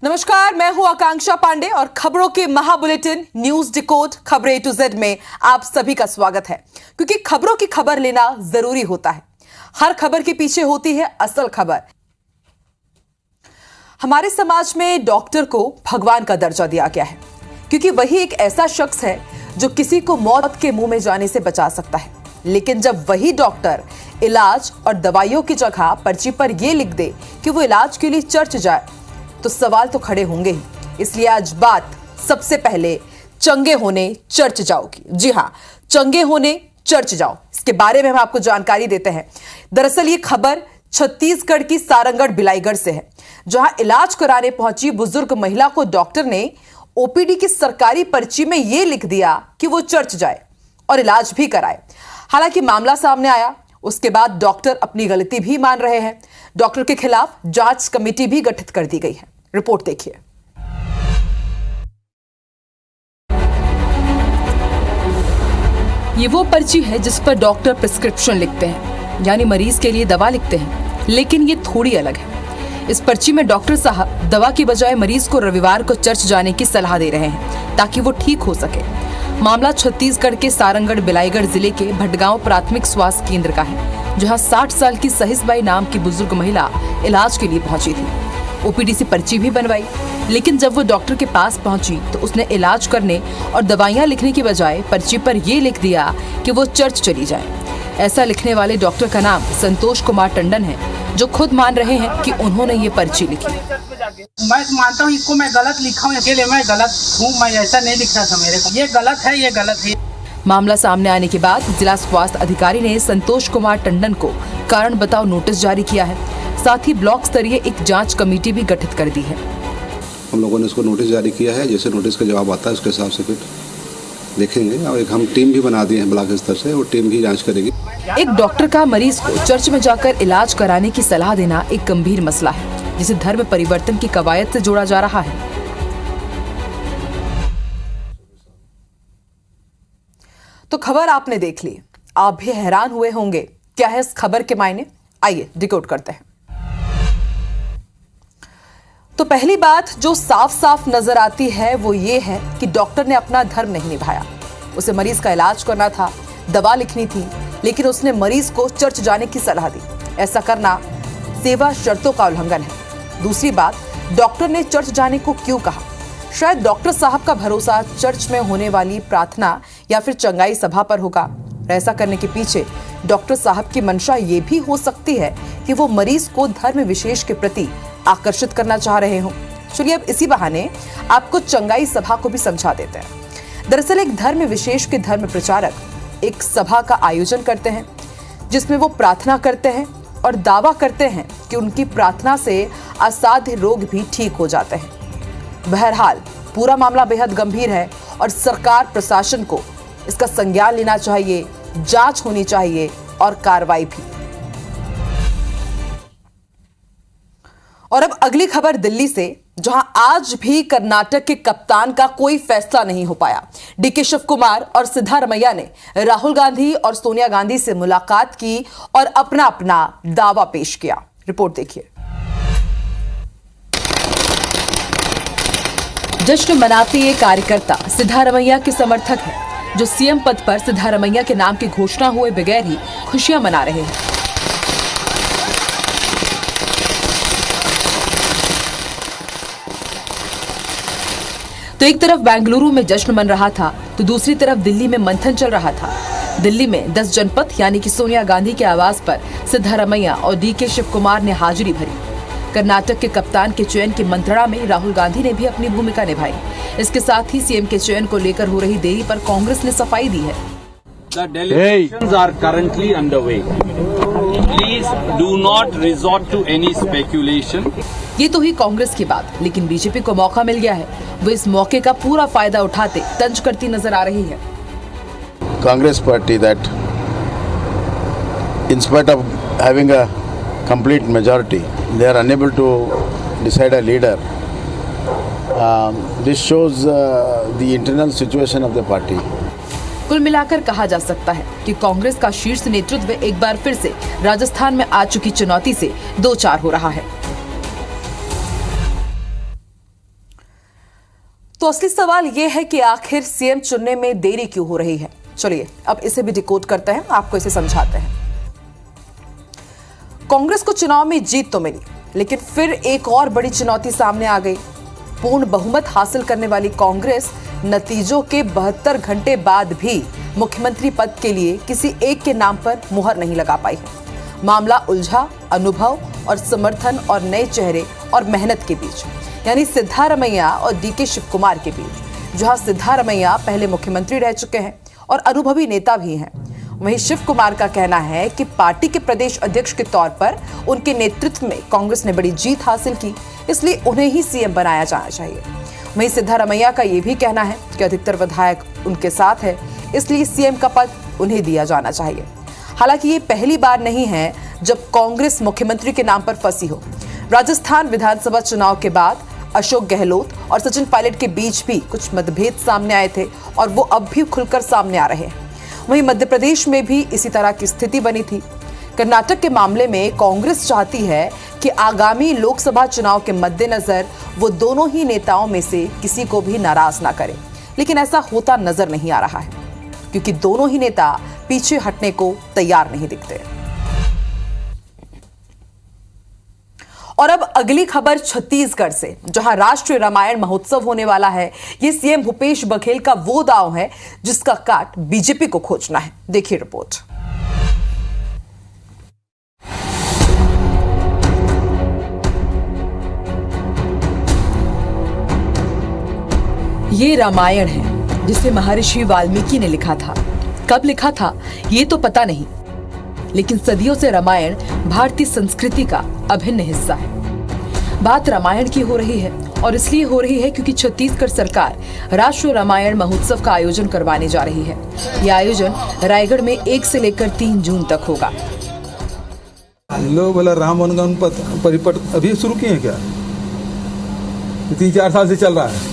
नमस्कार, मैं हूं आकांक्षा पांडे और खबरों के महाबुलेटिन न्यूज डिकोड खबरें A to Z में आप सभी का स्वागत है। क्योंकि खबरों की खबर लेना जरूरी होता है। हर खबर के पीछे होती है असल खबर। हमारे समाज में डॉक्टर को भगवान का दर्जा दिया गया है, क्योंकि वही एक ऐसा शख्स है जो किसी को मौत के मुंह में जाने से बचा सकता है। लेकिन जब वही डॉक्टर इलाज और दवाइयों की जगह पर्ची पर यह लिख दे कि वो इलाज के लिए चर्च जाए, तो सवाल तो खड़े होंगे ही। इसलिए आज बात सबसे पहले चंगे होने चर्च जाओ की। जी हां, चंगे होने चर्च जाओ, इसके बारे में हम आपको जानकारी देते हैं। दरअसल ये खबर छत्तीसगढ़ की सारंगढ़ बिलाईगढ़ से है, जहां इलाज कराने पहुंची बुजुर्ग महिला को डॉक्टर ने ओपीडी की सरकारी पर्ची में यह लिख दिया कि वो चर्च जाए और इलाज भी कराए। हालांकि मामला सामने आया, उसके बाद डॉक्टर अपनी गलती भी मान रहे हैं। डॉक्टर के खिलाफ जांच कमेटी भी गठित कर दी गई है। रिपोर्ट देखिए। ये वो पर्ची है जिस पर डॉक्टर प्रिस्क्रिप्शन लिखते हैं, यानी मरीज के लिए दवा लिखते हैं। लेकिन ये थोड़ी अलग है। इस पर्ची में डॉक्टर साहब दवा की बजाय मरीज को रविवार को चर्च जाने की सलाह दे रहे हैं ताकि वो ठीक हो सके। मामला छत्तीसगढ़ के सारंगढ़ बिलाईगढ़ जिले के भटगांव प्राथमिक स्वास्थ्य केंद्र का है, जहां 60 साल की सहिसबाई नाम की बुजुर्ग महिला इलाज के लिए पहुंची थी। ओपीडी से पर्ची भी बनवाई, लेकिन जब वो डॉक्टर के पास पहुंची तो उसने इलाज करने और दवाइयां लिखने की बजाय पर्ची पर यह लिख दिया कि वो चर्च चली जाए। ऐसा लिखने वाले डॉक्टर का नाम संतोष कुमार टंडन है, जो खुद मान रहे हैं कि उन्होंने ये पर्ची लिखी। मैं मानता हूँ इसको मैं गलत लिखा हूँ, इसके लिए मैं गलत हूँ। मैं ऐसा नहीं लिखा था, मेरे को ये गलत है, ये गलत है। मामला सामने आने के बाद जिला स्वास्थ्य अधिकारी ने संतोष कुमार टंडन को कारण बताओ नोटिस जारी किया है। साथ ही ब्लॉक स्तरीय एक जांच कमेटी भी गठित कर दी है। हम लोगों ने इसको नोटिस जारी किया है, जैसे नोटिस का जवाब आता है उसके हिसाब से फिर देखेंगे। और एक हम टीम भी बना दिए हैं ब्लॉक स्तर से, वो टीम भी जांच करेगी। एक डॉक्टर का मरीज को चर्च में जाकर इलाज कराने की सलाह देना एक गंभीर मसला है, जिसे धर्म परिवर्तन की कवायद से जोड़ा जा रहा है। तो खबर आपने देख ली, आप भी हैरान हुए होंगे क्या है इस खबर के मायने। आइए डिकोड करते हैं। तो पहली बात जो साफ साफ नजर आती है वो ये है कि डॉक्टर ने अपना धर्म नहीं निभाया। उसे मरीज का इलाज करना था, दवा लिखनी थी, लेकिन उसने मरीज को चर्च जाने की सलाह दी। ऐसा करना सेवा शर्तों का उल्लंघन है। दूसरी बात, डॉक्टर ने चर्च जाने को क्यों कहा? शायद डॉक्टर साहब का भरोसा चर्च में होने वाली प्रार्थना या फिर चंगाई सभा पर होगा। ऐसा करने के पीछे डॉक्टर साहब की मंशा ये भी हो सकती है कि वो मरीज को धर्म विशेष के प्रति आकर्षित करना चाह रहे हो। चलिए अब इसी बहाने आपको चंगाई सभा को भी समझा देते हैं। दरअसल एक धर्म विशेष के धर्म प्रचारक एक सभा का आयोजन करते हैं, जिसमें वो प्रार्थना करते हैं और दावा करते हैं कि उनकी प्रार्थना से असाध्य रोग भी ठीक हो जाते हैं। बहरहाल पूरा मामला बेहद गंभीर है और सरकार प्रशासन को इसका संज्ञान लेना चाहिए, जांच होनी चाहिए और कार्रवाई भी। और अब अगली खबर दिल्ली से, जहां आज भी कर्नाटक के कप्तान का कोई फैसला नहीं हो पाया। डीके शिव कुमार और सिद्धारमैया ने राहुल गांधी और सोनिया गांधी से मुलाकात की और अपना अपना दावा पेश किया। रिपोर्ट देखिए। जश्न मनाते ये कार्यकर्ता सिद्धारमैया के समर्थक हैं, जो सीएम पद पर सिद्धारमैया के नाम की घोषणा हुए बगैर ही खुशियां मना रहे हैं। तो एक तरफ बेंगलुरु में जश्न मन रहा था, तो दूसरी तरफ दिल्ली में मंथन चल रहा था। दिल्ली में 10 जनपद यानी कि सोनिया गांधी के आवास पर सिद्धारमैया और डीके शिव कुमार ने हाजिरी भरी। कर्नाटक के कप्तान के चयन की मंत्रणा में राहुल गांधी ने भी अपनी भूमिका निभाई। इसके साथ ही सीएम के चयन को लेकर हो रही देरी पर कांग्रेस ने सफाई दी है। The deliberations are currently underway. Please do not resort to any speculation. ये तो ही कांग्रेस की बात, लेकिन बीजेपी को मौका मिल गया है। वो इस मौके का पूरा फायदा उठाते तंज करती नजर आ रही है। Congress party that, in spite of having a complete majority, they are unable to decide a leader. This shows the internal situation of the party. कुल मिलाकर कहा जा सकता है कि कांग्रेस का शीर्ष नेतृत्व एक बार फिर से राजस्थान में आ चुकी चुनौती से दो चार हो रहा है। तो असली सवाल यह है कि आखिर सीएम चुनने में देरी क्यों हो रही है। चलिए अब इसे भी डिकोड करते हैं, आपको इसे समझाते हैं। कांग्रेस को चुनाव में जीत तो मिली, लेकिन फिर एक और बड़ी चुनौती सामने आ गई। पूर्ण बहुमत हासिल करने वाली कांग्रेस नतीजों के 72 घंटे बाद भी मुख्यमंत्री पद के लिए किसी एक के नाम पर मुहर नहीं लगा पाई है। मामला उलझा अनुभव और समर्थन और नए चेहरे और मेहनत के बीच, यानी सिद्धारमैया और डीके शिवकुमार के बीच। जहां सिद्धारमैया पहले मुख्यमंत्री रह चुके हैं और अनुभवी नेता भी हैं, वहीं शिवकुमार का कहना है कि पार्टी के प्रदेश अध्यक्ष के तौर पर उनके नेतृत्व में कांग्रेस ने बड़ी जीत हासिल की, इसलिए उन्हें ही सीएम बनाया जाना चाहिए। वहीं सिद्धारमैया का यह भी कहना है कि अधिकतर विधायक उनके साथ है, इसलिए सीएम का पद उन्हें दिया जाना चाहिए। हालांकि ये पहली बार नहीं है जब कांग्रेस मुख्यमंत्री के नाम पर फंसी हो। राजस्थान विधानसभा चुनाव के बाद अशोक गहलोत और सचिन पायलट के बीच भी कुछ मतभेद सामने आए थे और वो अब भी खुलकर सामने आ रहे हैं। वहीं मध्य प्रदेश में भी इसी तरह की स्थिति बनी थी। कर्नाटक के मामले में कांग्रेस चाहती है कि आगामी लोकसभा चुनाव के मद्देनजर वो दोनों ही नेताओं में से किसी को भी नाराज ना करे, लेकिन ऐसा होता नजर नहीं आ रहा है क्योंकि दोनों ही नेता पीछे हटने को तैयार नहीं दिखते। और अब अगली खबर छत्तीसगढ़ से, जहां राष्ट्रीय रामायण महोत्सव होने वाला है। ये सीएम भूपेश बघेल का वो दांव है जिसका काट बीजेपी को खोजना है। देखिए रिपोर्ट। ये रामायण है जिसे महर्षि वाल्मीकि ने लिखा था। कब लिखा था ये तो पता नहीं, लेकिन सदियों से रामायण भारतीय संस्कृति का अभिन्न हिस्सा है। बात रामायण की हो रही है और इसलिए हो रही है क्योंकि छत्तीसगढ़ सरकार राष्ट्रीय रामायण महोत्सव का आयोजन करवाने जा रही है। यह आयोजन रायगढ़ में 1 से लेकर 3 जून तक होगा। लोग बोला राम वनगमन परिपथ अभी शुरू किए हैं क्या? 3-4 साल से चल रहा है।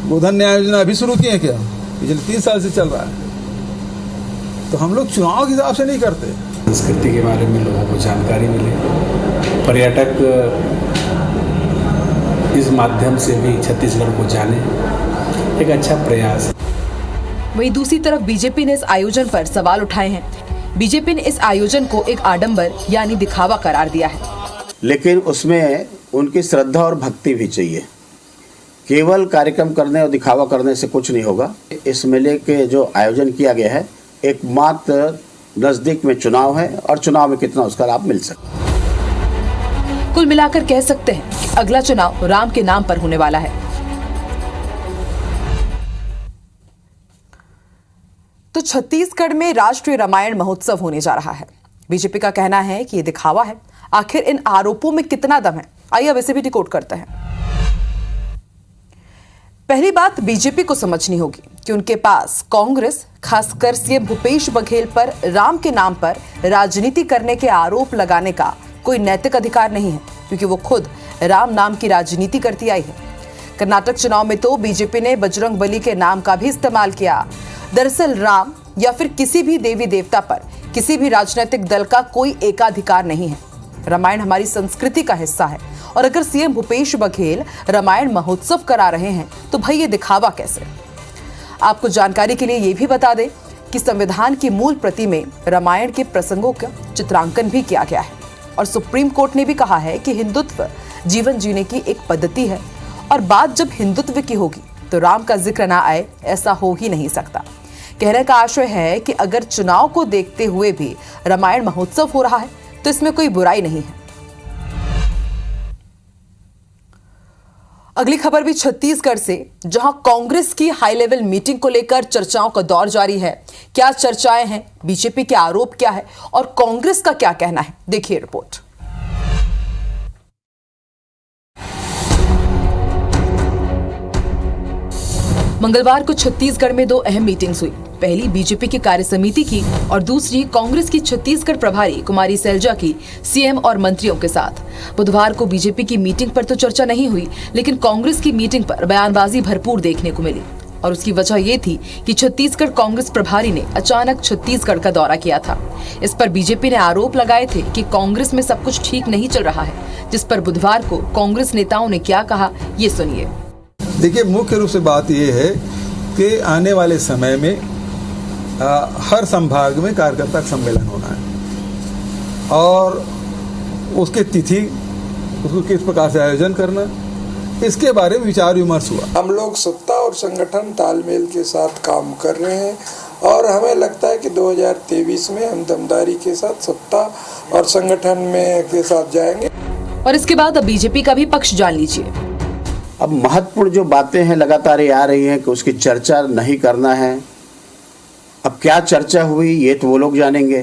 गोधन न्याय योजना अभी शुरू किए हैं क्या? पिछले 3 साल से चल रहा है। तो हम लोग चुनाव के हिसाब से नहीं करते। संस्कृति के बारे में लोगों को जानकारी मिले, पर्यटक इस माध्यम से भी छत्तीसगढ़ को जाने, एक अच्छा प्रयास है। वहीं दूसरी तरफ बीजेपी ने इस आयोजन पर सवाल उठाए हैं। बीजेपी ने इस आयोजन को एक आडंबर यानी दिखावा करार दिया है, लेकिन उसमें उनकी श्रद्धा और भक्ति भी चाहिए। केवल कार्यक्रम करने और दिखावा करने से कुछ नहीं होगा। इस मेले के जो आयोजन किया गया है, एकमात्र नजदीक में चुनाव है और चुनाव में कितना उसका लाभ मिल सकता है। कुल मिलाकर कह सकते हैं कि अगला चुनाव राम के नाम पर होने वाला है। तो छत्तीसगढ़ में राष्ट्रीय रामायण महोत्सव होने जा रहा है। बीजेपी का कहना है कि यह दिखावा है। आखिर इन आरोपों में कितना दम है, आइए अब इसे भी डिकोड करते हैं। पहली बात बीजेपी को समझनी होगी कि उनके पास कांग्रेस, खासकर सीएम भूपेश बघेल पर राम के नाम पर राजनीति करने के आरोप लगाने का कोई नैतिक अधिकार नहीं है, क्योंकि वो खुद राम नाम की राजनीति करती आई है। कर्नाटक चुनाव में तो बीजेपी ने बजरंगबली के नाम का भी इस्तेमाल किया। दरअसल राम या फिर किसी भी देवी देवता पर किसी भी राजनीतिक दल का कोई एकाधिकार नहीं है। रामायण हमारी संस्कृति का हिस्सा है और अगर सीएम भूपेश बघेल रामायण महोत्सव करा रहे हैं तो भाई ये दिखावा कैसे? आपको जानकारी के लिए ये भी बता दें कि संविधान की मूल प्रति में रामायण के प्रसंगों का चित्रांकन भी किया गया है और सुप्रीम कोर्ट ने भी कहा है कि हिंदुत्व जीवन जीने की एक पद्धति है और बात जब हिंदुत्व की होगी तो राम का जिक्र ना आए, ऐसा हो ही नहीं सकता। कहने का आशय है कि अगर चुनाव को देखते हुए भी रामायण महोत्सव हो रहा है तो इसमें कोई बुराई नहीं है। अगली खबर भी छत्तीसगढ़ से, जहां कांग्रेस की हाई लेवल मीटिंग को लेकर चर्चाओं का दौर जारी है। क्या चर्चाएं हैं, बीजेपी के आरोप क्या है और कांग्रेस का क्या कहना है, देखिए रिपोर्ट। मंगलवार को छत्तीसगढ़ में 2 अहम मीटिंग्स हुई। पहली बीजेपी की कार्य समिति की और दूसरी कांग्रेस की छत्तीसगढ़ प्रभारी कुमारी सैलजा की सीएम और मंत्रियों के साथ। बुधवार को बीजेपी की मीटिंग पर तो चर्चा नहीं हुई, लेकिन कांग्रेस की मीटिंग पर बयानबाजी भरपूर देखने को मिली। और उसकी वजह ये थी कि छत्तीसगढ़ कांग्रेस प्रभारी ने अचानक छत्तीसगढ़ का दौरा किया था। इस पर बीजेपी ने आरोप लगाए थे कि कांग्रेस में सब कुछ ठीक नहीं चल रहा है, जिस पर बुधवार को कांग्रेस नेताओं ने क्या कहा, ये सुनिए। देखिए, मुख्य रूप से बात यह है कि आने वाले समय में हर संभाग में कार्यकर्ता सम्मेलन होना है और उसकी तिथि, उसको किस प्रकार से आयोजन करना, इसके बारे में विचार विमर्श हुआ। हम लोग सत्ता और संगठन तालमेल के साथ काम कर रहे हैं और हमें लगता है कि 2023 में हम दमदारी के साथ सत्ता और संगठन में के साथ जाएंगे। और इसके बाद अब बीजेपी का भी पक्ष जान लीजिए। अब महत्वपूर्ण जो बातें हैं लगातार ये आ रही हैं कि उसकी चर्चा नहीं करना है। अब क्या चर्चा हुई ये तो वो लोग जानेंगे,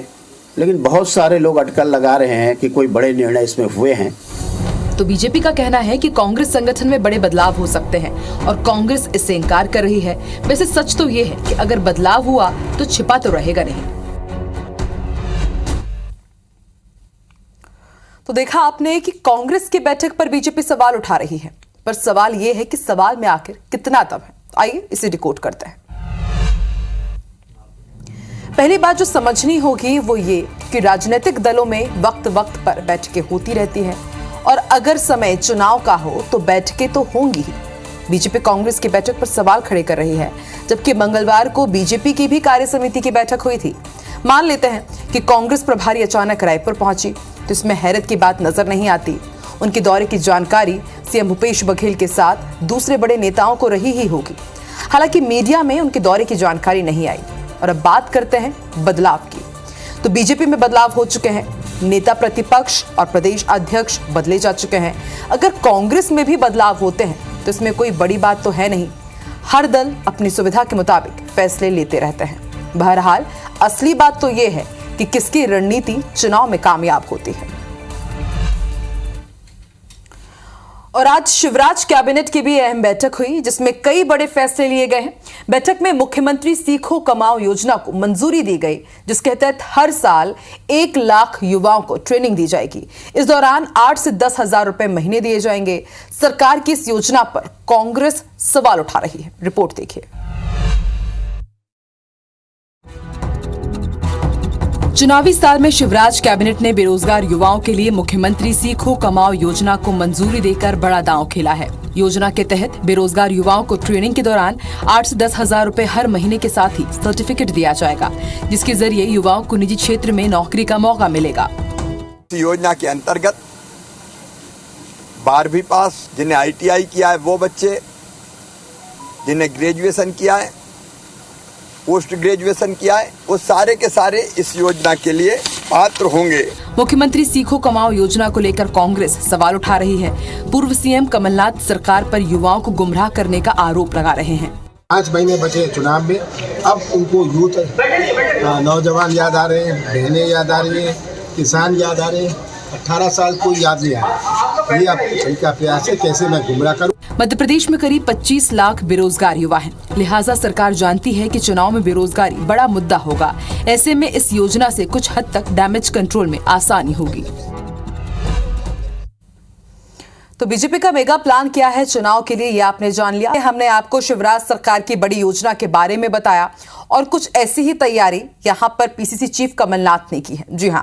लेकिन बहुत सारे लोग अटकल लगा रहे हैं कि कोई बड़े निर्णय इसमें हुए हैं। तो बीजेपी का कहना है कि कांग्रेस संगठन में बड़े बदलाव हो सकते हैं और कांग्रेस इससे इनकार कर रही है। वैसे सच तो ये है कि अगर बदलाव हुआ तो छिपा तो रहेगा नहीं। तो देखा आपने कि कांग्रेस की बैठक पर बीजेपी सवाल उठा रही है, पर सवाल ये है कि सवाल में आखिर कितना दम है। आइए इसे डिकोड करते हैं। पहली बात जो समझनी होगी वो ये कि राजनीतिक दलों में वक्त वक्त पर बैठकें होती रहती हैं और अगर समय चुनाव का हो तो बैठकें तो होंगी ही। बीजेपी कांग्रेस की बैठक पर सवाल खड़े कर रही है, जबकि मंगलवार को बीजेपी की भी कार्य समिति की बैठक हुई थी। मान लेते हैं कि कांग्रेस प्रभारी अचानक रायपुर पहुंची तो इसमें हैरत की बात नजर नहीं आती। उनके दौरे की जानकारी सीएम भूपेश बघेल के साथ दूसरे बड़े नेताओं को रही ही होगी। हालांकि मीडिया में उनके दौरे की जानकारी नहीं आई। और अब बात करते हैं बदलाव की। तो बीजेपी में बदलाव हो चुके हैं, नेता प्रतिपक्ष और प्रदेश अध्यक्ष बदले जा चुके हैं। अगर कांग्रेस में भी बदलाव होते हैं तो इसमें कोई बड़ी बात तो है नहीं। हर दल अपनी सुविधा के मुताबिक फैसले लेते रहते हैं। बहरहाल असली बात तो यह है कि किसकी रणनीति चुनाव में कामयाब होती है। और आज शिवराज कैबिनेट की भी अहम बैठक हुई, जिसमें कई बड़े फैसले लिए गए हैं। बैठक में मुख्यमंत्री सीखो कमाओ योजना को मंजूरी दी गई, जिसके तहत हर साल 1 लाख युवाओं को ट्रेनिंग दी जाएगी। इस दौरान 8 से 10 हजार रुपए महीने दिए जाएंगे। सरकार की इस योजना पर कांग्रेस सवाल उठा रही है। रिपोर्ट देखिए। चुनावी साल में शिवराज कैबिनेट ने बेरोजगार युवाओं के लिए मुख्यमंत्री सीखो कमाओ योजना को मंजूरी देकर बड़ा दांव खेला है। योजना के तहत बेरोजगार युवाओं को ट्रेनिंग के दौरान 8 से 10 हजार रुपए हर महीने के साथ ही सर्टिफिकेट दिया जाएगा, जिसके जरिए युवाओं को निजी क्षेत्र में नौकरी का मौका मिलेगा। योजना के अंतर्गत 12वीं पास जिन्हें ITI किया है वो बच्चे, जिन्हें ग्रेजुएशन किया है, पोस्ट ग्रेजुएशन किया है, वो सारे के सारे इस योजना के लिए पात्र होंगे। मुख्यमंत्री सीखो कमाओ योजना को लेकर कांग्रेस सवाल उठा रही है। पूर्व सीएम कमलनाथ सरकार पर युवाओं को गुमराह करने का आरोप लगा रहे हैं। 5 महीने बचे चुनाव में, अब उनको यूथ नौजवान याद आ रहे हैं, बहनें याद आ रही हैं, किसान याद आ रहे हैं, 18 साल कोई याद नहीं आ रहा। ये अब इनका प्रयास है कैसे मैं गुमराह करूं। मध्य प्रदेश में करीब 25 लाख बेरोजगार युवा हैं। लिहाजा सरकार जानती है कि चुनाव में बेरोजगारी बड़ा मुद्दा होगा। ऐसे में इस योजना से कुछ हद तक डैमेज कंट्रोल में आसानी होगी। तो बीजेपी का मेगा प्लान क्या है चुनाव के लिए, ये आपने जान लिया। हमने आपको शिवराज सरकार की बड़ी योजना के बारे में बताया और कुछ ऐसी ही तैयारी यहां पर पीसीसी चीफ कमलनाथ ने की है। जी हां,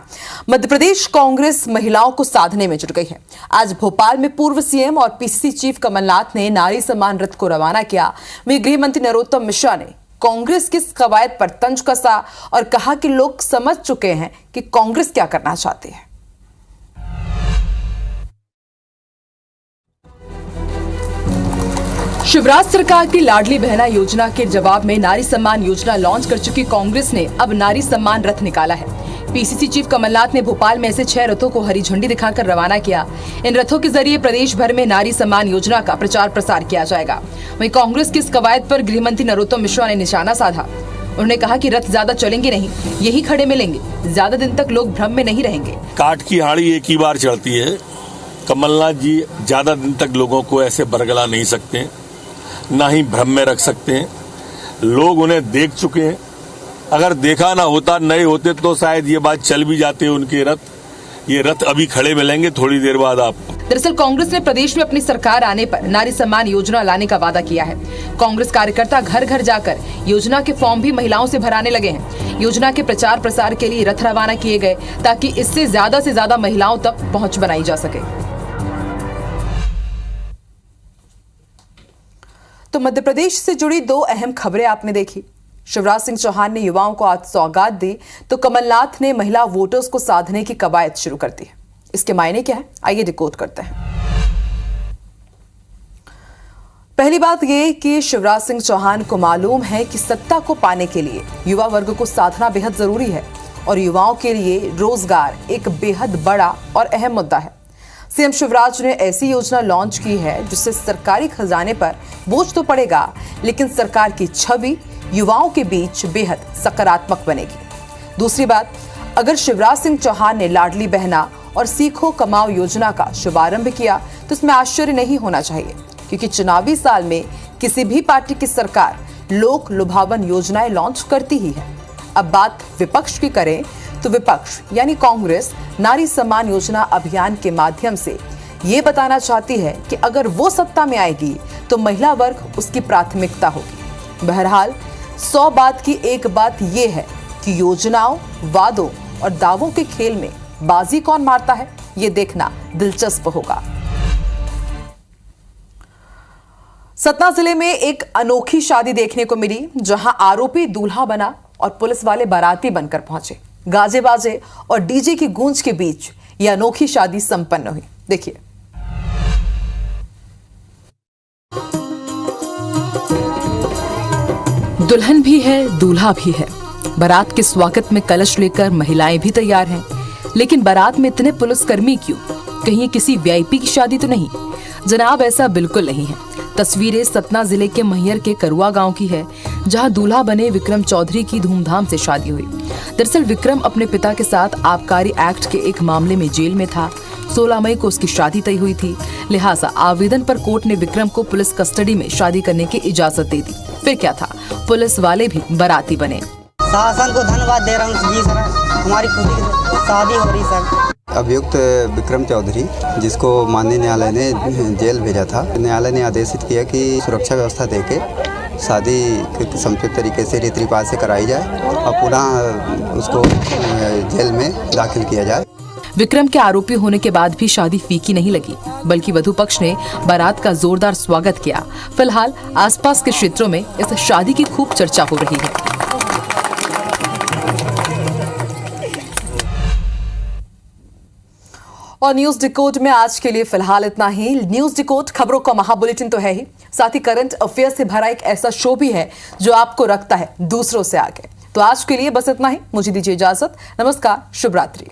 मध्य प्रदेश कांग्रेस महिलाओं को साधने में जुट गई है। आज भोपाल में पूर्व सीएम और पीसीसी चीफ कमलनाथ ने नारी सम्मान रथ को रवाना किया। वहीं गृह मंत्री नरोत्तम मिश्रा ने कांग्रेस की कवायद पर तंज कसा और कहा कि लोग समझ चुके हैं कि कांग्रेस क्या करना चाहती है। शिवराज सरकार की लाडली बहना योजना के जवाब में नारी सम्मान योजना लॉन्च कर चुकी कांग्रेस ने अब नारी सम्मान रथ निकाला है। पीसीसी चीफ कमलनाथ ने भोपाल में ऐसे 6 रथों को हरी झंडी दिखाकर रवाना किया। इन रथों के जरिए प्रदेश भर में नारी सम्मान योजना का प्रचार प्रसार किया जाएगा। वहीं कांग्रेस की इस कवायद पर गृह मंत्री नरोत्तम मिश्रा ने निशाना साधा। उन्होंने कहा कि रथ ज्यादा चलेंगे नहीं, यही खड़े मिलेंगे। ज्यादा दिन तक लोग भ्रम में नहीं रहेंगे। काट की हाड़ी एक ही बार चढ़ती है। कमलनाथ जी ज्यादा दिन तक लोगों को ऐसे बरगला नहीं सकते, ना ही भ्रम में रख सकते हैं। लोग उन्हें देख चुके हैं। अगर देखा ना होता, नए होते तो शायद ये बात चल भी जाते उनके रथ, ये रथ अभी खड़े मिलेंगे, थोड़ी देर बाद आप। दरअसल कांग्रेस ने प्रदेश में अपनी सरकार आने पर नारी सम्मान योजना लाने का वादा किया है। कांग्रेस कार्यकर्ता घर घर जाकर योजना के फॉर्म भी महिलाओं से भराने लगे हैं। योजना के प्रचार प्रसार के लिए रथ रवाना किए गए ताकि इससे ज्यादा महिलाओं तक पहुंच बनाई जा सके। तो मध्य प्रदेश से जुड़ी दो अहम खबरें आपने देखी। शिवराज सिंह चौहान ने युवाओं को आज सौगात दी तो कमलनाथ ने महिला वोटर्स को साधने की कवायद शुरू कर दी। इसके मायने क्या है, आइए डिकोड करते हैं। पहली बात यह कि शिवराज सिंह चौहान को मालूम है कि सत्ता को पाने के लिए युवा वर्ग को साधना बेहद जरूरी है और युवाओं के लिए रोजगार एक बेहद बड़ा और अहम मुद्दा है। सीएम शिवराज ने ऐसी योजना लॉन्च की है जिससे सरकारी खजाने पर बोझ तो पड़ेगा, लेकिन सरकार की छवि युवाओं के बीच बेहद सकारात्मक बनेगी। दूसरी बात, अगर शिवराज सिंह चौहान ने लाडली बहना और सीखो कमाओ योजना का शुभारंभ किया तो इसमें आश्चर्य नहीं होना चाहिए, क्योंकि चुनावी साल में किसी भी पार्टी की सरकार लोक लुभावन योजनाएं लॉन्च करती ही है। अब बात विपक्ष की करें तो विपक्ष यानी कांग्रेस नारी सम्मान योजना अभियान के माध्यम से ये बताना चाहती है कि अगर वो सत्ता में आएगी तो महिला वर्ग उसकी प्राथमिकता होगी। बहरहाल 100 बात की एक बात यह है कि योजनाओं, वादों और दावों के खेल में बाजी कौन मारता है, ये देखना दिलचस्प होगा। सतना जिले में एक अनोखी शादी देखने को मिली, जहां आरोपी दूल्हा बना और पुलिस वाले बाराती बनकर पहुंचे। गाजे बाजे और डीजे की गूंज के बीच यह अनोखी शादी संपन्न हुई। देखिए। दुल्हन भी है, दूल्हा भी है। बारात के स्वागत में कलश लेकर महिलाएं भी तैयार हैं, लेकिन बारात में इतने पुलिसकर्मी क्यों? कहीं ये किसी वीआईपी की शादी तो नहीं? जनाब, ऐसा बिल्कुल नहीं है। तस्वीरें सतना जिले के मैहर के करुआ गांव की है, जहां दूल्हा बने विक्रम चौधरी की धूमधाम से शादी हुई। दरअसल विक्रम अपने पिता के साथ आबकारी एक्ट के एक मामले में जेल में था। 16 मई को उसकी शादी तय हुई थी, लिहाजा आवेदन पर कोर्ट ने विक्रम को पुलिस कस्टडी में शादी करने की इजाजत दे दी। फिर क्या था, पुलिस वाले भी बाराती बने। शासन को धन्यवाद दे रहा हूँ जी सर, हमारी खुशी की शादी हो रही सर। अभियुक्त विक्रम चौधरी, जिसको माननीय न्यायालय ने जेल भेजा था, न्यायालय ने आदेशित किया कि सुरक्षा व्यवस्था देके शादी समुचित तरीके से रीति रिवाज से कराई जाए और पुनः उसको जेल में दाखिल किया जाए। विक्रम के आरोपी होने के बाद भी शादी फीकी नहीं लगी, बल्कि वधू पक्ष ने बारात का जोरदार स्वागत किया। फिलहाल आसपास के क्षेत्रों में इस शादी की खूब चर्चा हो रही है। और न्यूज डिकोड में आज के लिए फिलहाल इतना ही। न्यूज डिकोड खबरों का महाबुलेटिन तो है ही, साथ ही करंट अफेयर से भरा एक ऐसा शो भी है जो आपको रखता है दूसरों से आगे। तो आज के लिए बस इतना ही, मुझे दीजिए इजाजत। नमस्कार, शुभ रात्रि।